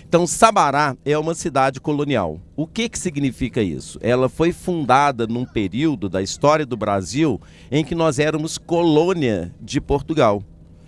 Então, Sabará é uma cidade colonial. O que significa isso? Ela foi fundada num período da história do Brasil em que nós éramos colônia de Portugal.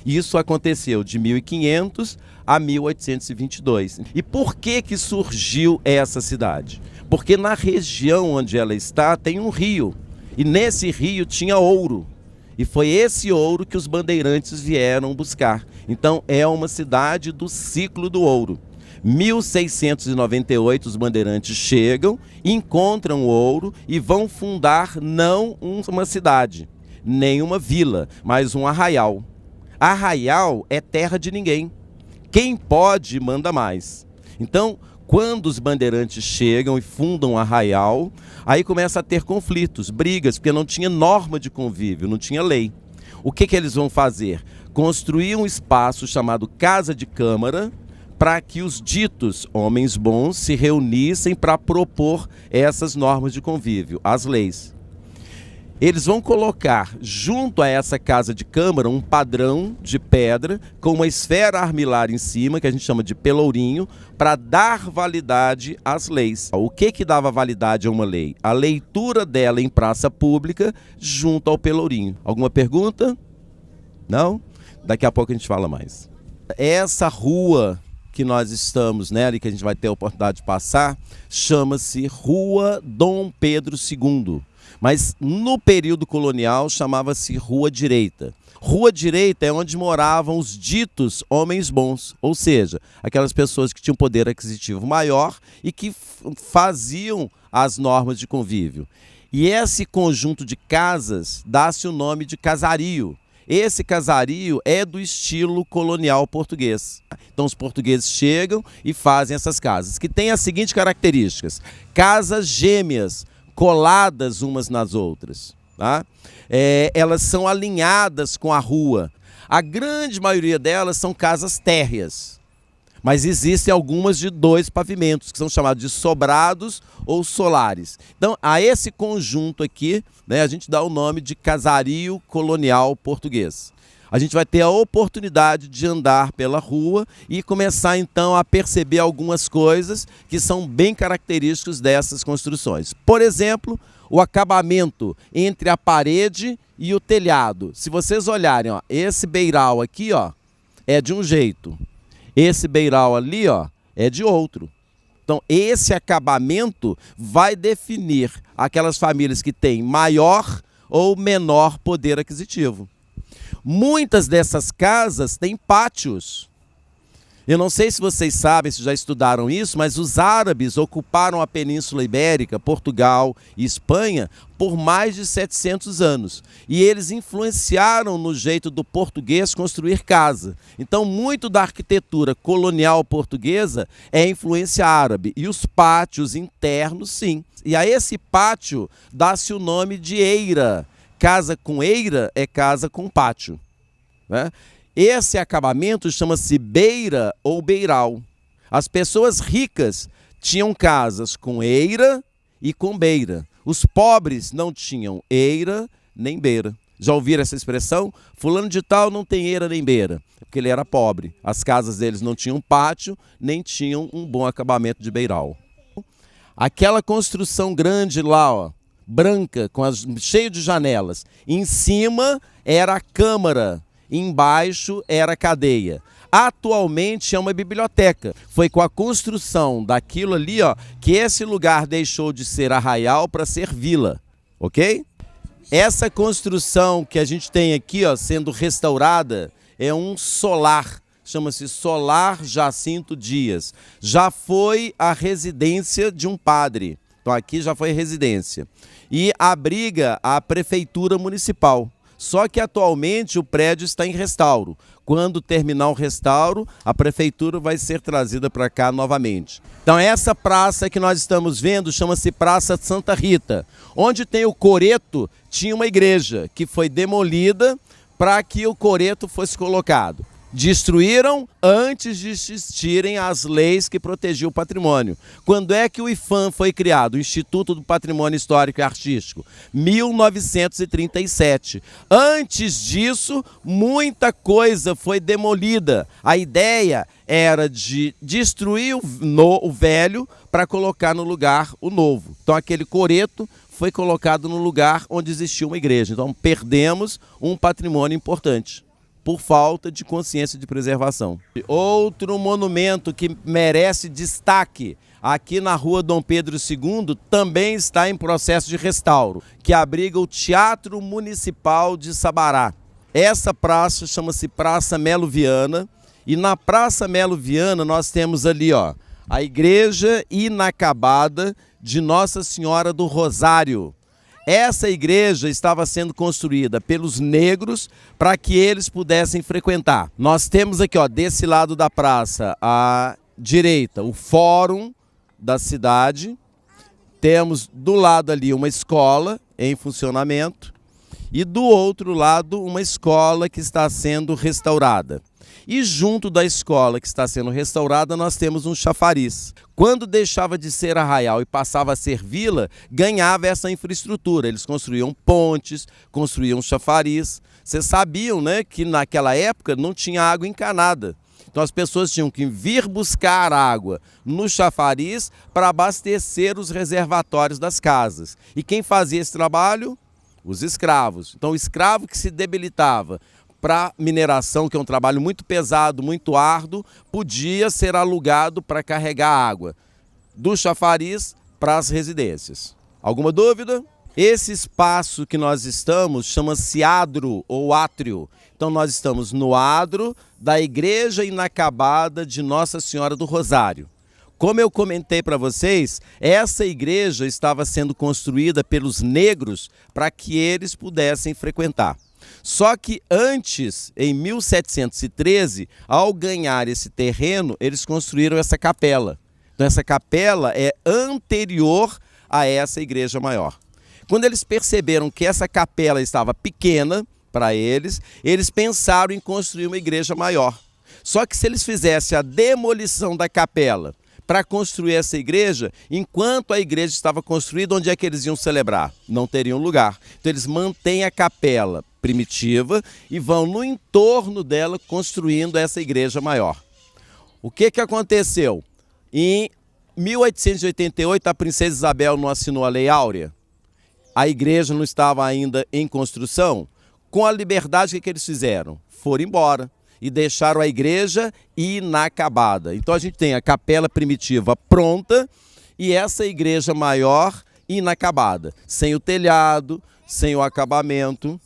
Isso aconteceu de 1500 a 1822. E por que surgiu essa cidade? Porque na região onde ela está tem um rio. E nesse rio tinha ouro. E foi esse ouro que os bandeirantes vieram buscar. Então é uma cidade do ciclo do ouro. 1698 os bandeirantes chegam, encontram o ouro e vão fundar não uma cidade, nem uma vila, mas um arraial. Arraial é terra de ninguém. Quem pode, manda mais. Então, quando os bandeirantes chegam e fundam um arraial, aí começa a ter conflitos, brigas, porque não tinha norma de convívio, não tinha lei. O que eles vão fazer? Construir um espaço chamado Casa de Câmara, para que os ditos homens bons se reunissem para propor essas normas de convívio, as leis. Eles vão colocar junto a essa casa de câmara um padrão de pedra com uma esfera armilar em cima, que a gente chama de pelourinho, para dar validade às leis. O que dava validade a uma lei? A leitura dela em praça pública junto ao pelourinho. Alguma pergunta? Não? Daqui a pouco a gente fala mais. Essa rua que nós estamos, né, ali que a gente vai ter a oportunidade de passar, chama-se Rua Dom Pedro II. Mas no período colonial chamava-se Rua Direita. Rua Direita é onde moravam os ditos homens bons, ou seja, aquelas pessoas que tinham poder aquisitivo maior e que faziam as normas de convívio. E esse conjunto de casas dá-se o nome de casario. Esse casario é do estilo colonial português. Então os portugueses chegam e fazem essas casas, que têm as seguintes características: casas gêmeas, coladas umas nas outras. Tá? Elas são alinhadas com a rua. A grande maioria delas são casas térreas, mas existem algumas de 2 pavimentos, que são chamados de sobrados ou solares. Então, a esse conjunto aqui, né, a gente dá o nome de casario colonial português. A gente vai ter a oportunidade de andar pela rua e começar então a perceber algumas coisas que são bem características dessas construções. Por exemplo, o acabamento entre a parede e o telhado. Se vocês olharem, ó, esse beiral aqui, ó, é de um jeito. Esse beiral ali, ó, é de outro. Então, esse acabamento vai definir aquelas famílias que têm maior ou menor poder aquisitivo. Muitas dessas casas têm pátios. Eu não sei se vocês sabem, se já estudaram isso, mas os árabes ocuparam a Península Ibérica, Portugal e Espanha por mais de 700 anos. E eles influenciaram no jeito do português construir casa. Então, muito da arquitetura colonial portuguesa é influência árabe. E os pátios internos, sim. E a esse pátio dá-se o nome de eira. Casa com eira é casa com pátio, né? Esse acabamento chama-se beira ou beiral. As pessoas ricas tinham casas com eira e com beira. Os pobres não tinham eira nem beira. Já ouviram essa expressão? Fulano de tal não tem eira nem beira, porque ele era pobre. As casas deles não tinham pátio, nem tinham um bom acabamento de beiral. Aquela construção grande lá, ó, branca, cheio de janelas, em cima era a câmara, embaixo era a cadeia. Atualmente é uma biblioteca. Foi com a construção daquilo ali, ó, que esse lugar deixou de ser arraial para ser vila, ok? Essa construção que a gente tem aqui, ó, sendo restaurada, é um solar, chama-se Solar Jacinto Dias. Já foi a residência de um padre. Então aqui já foi residência. E abriga a prefeitura municipal. Só que atualmente o prédio está em restauro. Quando terminar o restauro, a prefeitura vai ser trazida para cá novamente. Então essa praça que nós estamos vendo chama-se Praça Santa Rita. Onde tem o coreto, tinha uma igreja que foi demolida para que o coreto fosse colocado. Destruíram antes de existirem as leis que protegiam o patrimônio. Quando é que o IPHAN foi criado? O Instituto do Patrimônio Histórico e Artístico? 1937. Antes disso, muita coisa foi demolida. A ideia era de destruir o velho para colocar no lugar o novo. Então aquele coreto foi colocado no lugar onde existia uma igreja. Então perdemos um patrimônio importante por falta de consciência de preservação. Outro monumento que merece destaque aqui na rua Dom Pedro II também está em processo de restauro, que abriga o Teatro Municipal de Sabará. Essa praça chama-se Praça Melo Viana, e na Praça Melo Viana nós temos ali a igreja inacabada de Nossa Senhora do Rosário. Essa igreja estava sendo construída pelos negros para que eles pudessem frequentar. Nós temos aqui, desse lado da praça, à direita, o fórum da cidade. Temos do lado ali uma escola em funcionamento e do outro lado uma escola que está sendo restaurada. E junto da escola que está sendo restaurada nós temos um chafariz. Quando deixava de ser arraial e passava a ser vila, ganhava essa infraestrutura. Eles construíam pontes, construíam chafariz. Vocês sabiam, né, que naquela época não tinha água encanada. Então as pessoas tinham que vir buscar água no chafariz para abastecer os reservatórios das casas. E quem fazia esse trabalho? Os escravos. Então o escravo que se debilitava para mineração, que é um trabalho muito pesado, muito árduo, podia ser alugado para carregar água do chafariz para as residências. Alguma dúvida? Esse espaço que nós estamos chama-se adro ou átrio. Então nós estamos no adro da Igreja Inacabada de Nossa Senhora do Rosário. Como eu comentei para vocês, essa igreja estava sendo construída pelos negros para que eles pudessem frequentar. Só que antes, em 1713, ao ganhar esse terreno, eles construíram essa capela. Então essa capela é anterior a essa igreja maior. Quando eles perceberam que essa capela estava pequena para eles pensaram em construir uma igreja maior. Só que se eles fizessem a demolição da capela para construir essa igreja, enquanto a igreja estava construída, onde é que eles iam celebrar? Não teriam lugar. Então eles mantêm a capela primitiva e vão no entorno dela construindo essa igreja maior. O que aconteceu? Em 1888 a princesa Isabel não assinou a Lei Áurea, a igreja não estava ainda em construção. Com a liberdade, o que eles fizeram? Foram embora e deixaram a igreja inacabada. Então a gente tem a capela primitiva pronta e essa igreja maior inacabada, sem o telhado, sem o acabamento.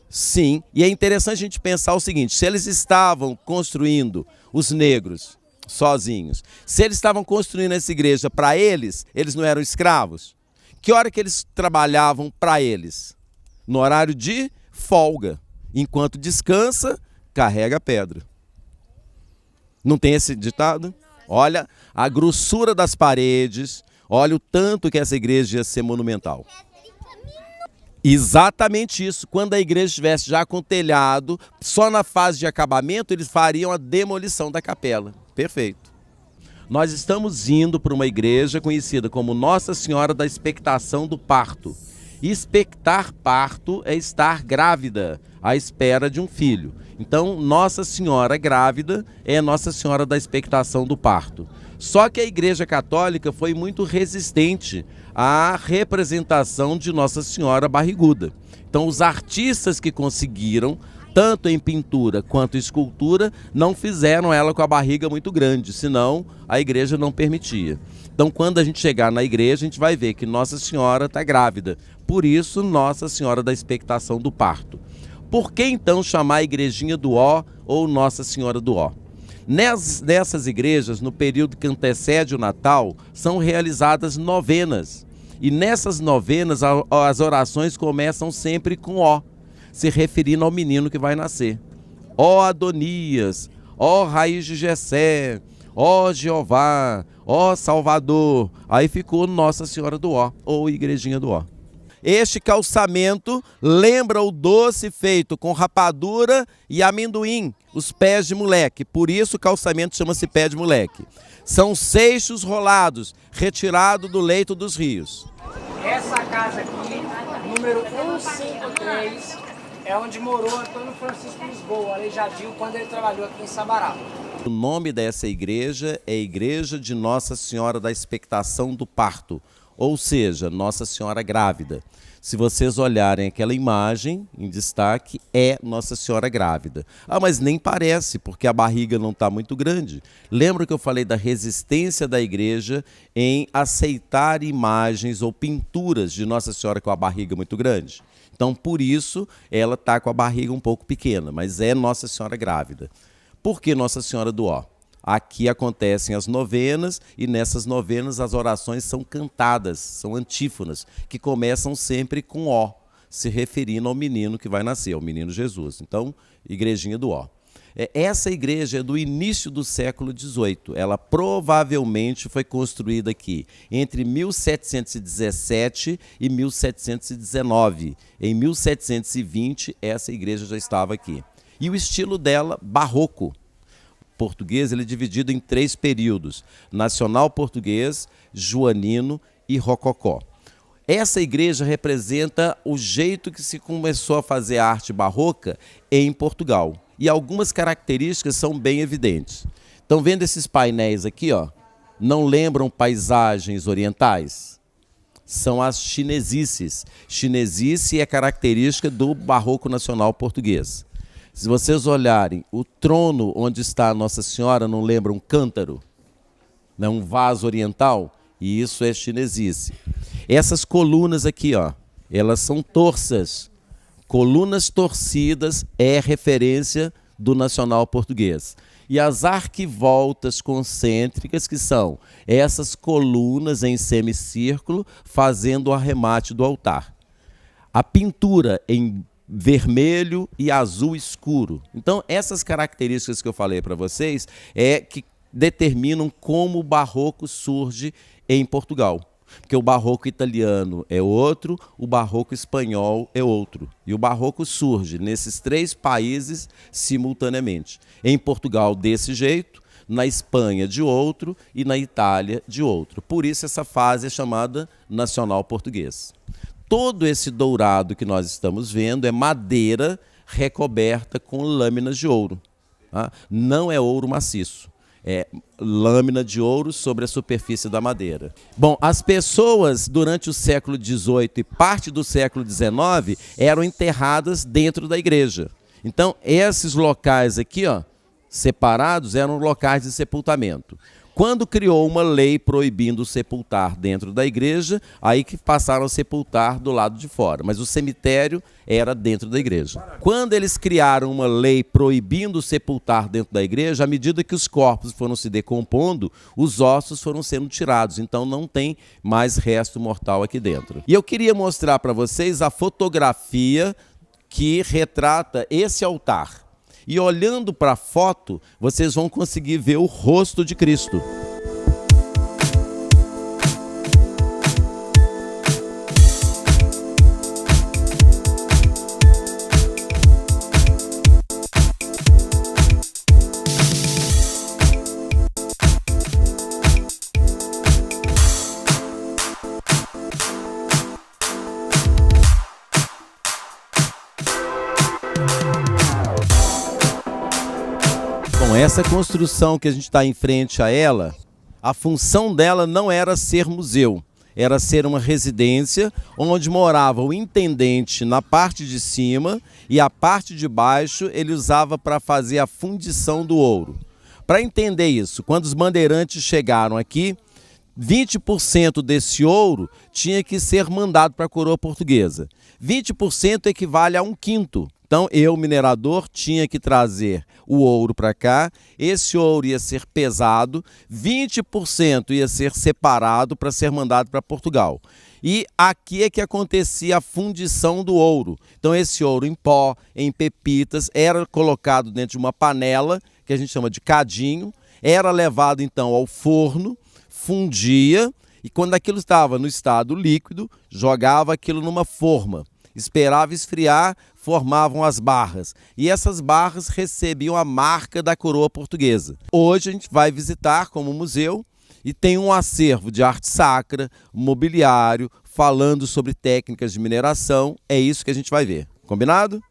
Sim, e é interessante a gente pensar o seguinte: se eles estavam construindo, os negros, sozinhos, se eles estavam construindo essa igreja para eles não eram escravos? Que hora que eles trabalhavam para eles? No horário de folga. Enquanto descansa, carrega a pedra. Não tem esse ditado? Olha a grossura das paredes, olha o tanto que essa igreja ia ser monumental. Exatamente isso. Quando a igreja estivesse já com telhado, só na fase de acabamento, eles fariam a demolição da capela. Perfeito. Nós estamos indo para uma igreja conhecida como Nossa Senhora da Expectação do Parto. Expectar parto é estar grávida, à espera de um filho. Então, Nossa Senhora grávida é Nossa Senhora da Expectação do Parto. Só que a Igreja Católica foi muito resistente à representação de Nossa Senhora barriguda. Então, os artistas que conseguiram, tanto em pintura quanto em escultura, não fizeram ela com a barriga muito grande, senão a igreja não permitia. Então, quando a gente chegar na igreja, a gente vai ver que Nossa Senhora está grávida. Por isso, Nossa Senhora da Expectação do Parto. Por que então chamar a Igrejinha do Ó ou Nossa Senhora do Ó? Nessas igrejas, no período que antecede o Natal, são realizadas novenas. E nessas novenas, as orações começam sempre com Ó, se referindo ao menino que vai nascer. Ó Adonias, ó Raiz de Jessé, ó Jeová, ó Salvador. Aí ficou Nossa Senhora do Ó, ou Igrejinha do Ó. este calçamento lembra o doce feito com rapadura e amendoim, os pés de moleque. Por isso o calçamento chama-se pé de moleque. São seixos rolados, retirado do leito dos rios. Essa casa aqui, número 153, é onde morou Antônio Francisco Lisboa, aleijadinho, quando ele trabalhou aqui em Sabará. O nome dessa igreja é Igreja de Nossa Senhora da Expectação do Parto, ou seja, Nossa Senhora Grávida. Se vocês olharem aquela imagem em destaque, é Nossa Senhora Grávida. Ah, mas nem parece, porque a barriga não está muito grande. Lembra que eu falei da resistência da igreja em aceitar imagens ou pinturas de Nossa Senhora com a barriga muito grande? Então, por isso, ela está com a barriga um pouco pequena, mas é Nossa Senhora Grávida. Por que Nossa Senhora do Ó? Aqui acontecem as novenas e nessas novenas as orações são cantadas, são antífonas, que começam sempre com Ó, se referindo ao menino que vai nascer, ao menino Jesus. Então, Igrejinha do Ó. Essa igreja é do início do século XVIII. Ela provavelmente foi construída aqui entre 1717 e 1719. Em 1720, essa igreja já estava aqui. E o estilo dela, barroco. Português, ele é dividido em 3 períodos: nacional português, joanino e rococó. Essa igreja representa o jeito que se começou a fazer a arte barroca em Portugal. E algumas características são bem evidentes. Estão vendo esses painéis aqui, ó? Não lembram paisagens orientais? São as chinesices. Chinesice é característica do barroco nacional português. Se vocês olharem, o trono onde está a Nossa Senhora não lembra um cântaro? Não, um vaso oriental? E isso é chinesice. Essas colunas aqui, ó, elas são torças. Colunas torcidas é referência do nacional português. E as arquivoltas concêntricas, que são essas colunas em semicírculo fazendo o arremate do altar. A pintura em vermelho e azul escuro. Então, essas características que eu falei para vocês é que determinam como o barroco surge em Portugal. Porque o barroco italiano é outro, o barroco espanhol é outro. E o barroco surge nesses 3 países simultaneamente. Em Portugal, desse jeito, na Espanha, de outro, e na Itália, de outro. Por isso, essa fase é chamada nacional português. Todo esse dourado que nós estamos vendo é madeira recoberta com lâminas de ouro. Tá? Não é ouro maciço. É lâmina de ouro sobre a superfície da madeira. Bom, as pessoas durante o século XVIII e parte do século XIX eram enterradas dentro da igreja. Então, esses locais aqui, ó, separados, eram locais de sepultamento. Quando criou uma lei proibindo sepultar dentro da igreja, aí que passaram a sepultar do lado de fora. Mas o cemitério era dentro da igreja. Quando eles criaram uma lei proibindo sepultar dentro da igreja, à medida que os corpos foram se decompondo, os ossos foram sendo tirados. Então não tem mais resto mortal aqui dentro. E eu queria mostrar para vocês a fotografia que retrata esse altar. E olhando para a foto, vocês vão conseguir ver o rosto de Cristo. Essa construção que a gente está em frente a ela, a função dela não era ser museu, era ser uma residência onde morava o intendente na parte de cima e a parte de baixo ele usava para fazer a fundição do ouro. Para entender isso, quando os bandeirantes chegaram aqui, 20% desse ouro tinha que ser mandado para a coroa portuguesa. 20% equivale a 1/5. Então, eu, minerador, tinha que trazer o ouro para cá, esse ouro ia ser pesado, 20% ia ser separado para ser mandado para Portugal. E aqui é que acontecia a fundição do ouro. Então, esse ouro em pó, em pepitas, era colocado dentro de uma panela, que a gente chama de cadinho, era levado, então, ao forno, fundia, e quando aquilo estava no estado líquido, jogava aquilo numa forma, esperava esfriar, formavam as barras. E essas barras recebiam a marca da coroa portuguesa. Hoje a gente vai visitar como museu e tem um acervo de arte sacra, mobiliário, falando sobre técnicas de mineração. É isso que a gente vai ver. Combinado?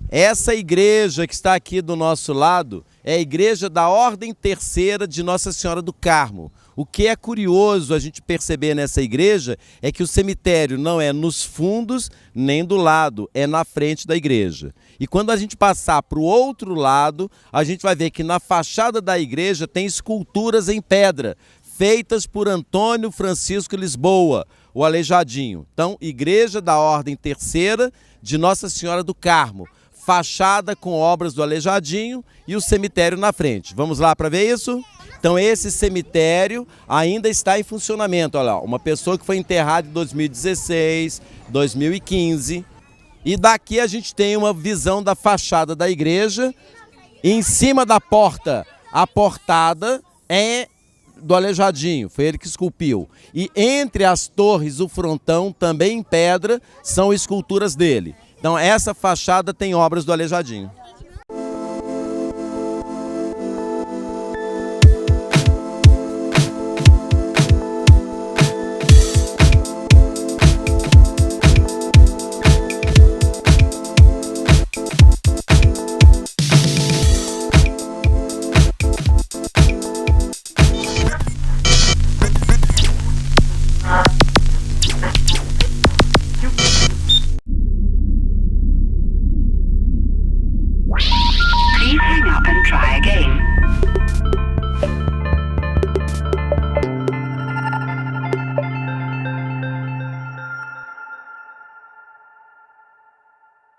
Essa igreja que está aqui do nosso lado é a igreja da Ordem Terceira de Nossa Senhora do Carmo. O que é curioso a gente perceber nessa igreja é que o cemitério não é nos fundos nem do lado, é na frente da igreja. E quando a gente passar para o outro lado, a gente vai ver que na fachada da igreja tem esculturas em pedra, feitas por Antônio Francisco Lisboa, o Aleijadinho. Então, Igreja da Ordem Terceira de Nossa Senhora do Carmo. Fachada com obras do Aleijadinho e o cemitério na frente. Vamos lá para ver isso? Então esse cemitério ainda está em funcionamento. Olha lá, uma pessoa que foi enterrada em 2016, 2015. E daqui a gente tem uma visão da fachada da igreja. Em cima da porta, a portada é do Aleijadinho, foi ele que esculpiu. E entre as torres, o frontão, também em pedra, são esculturas dele. Então essa fachada tem obras do Aleijadinho.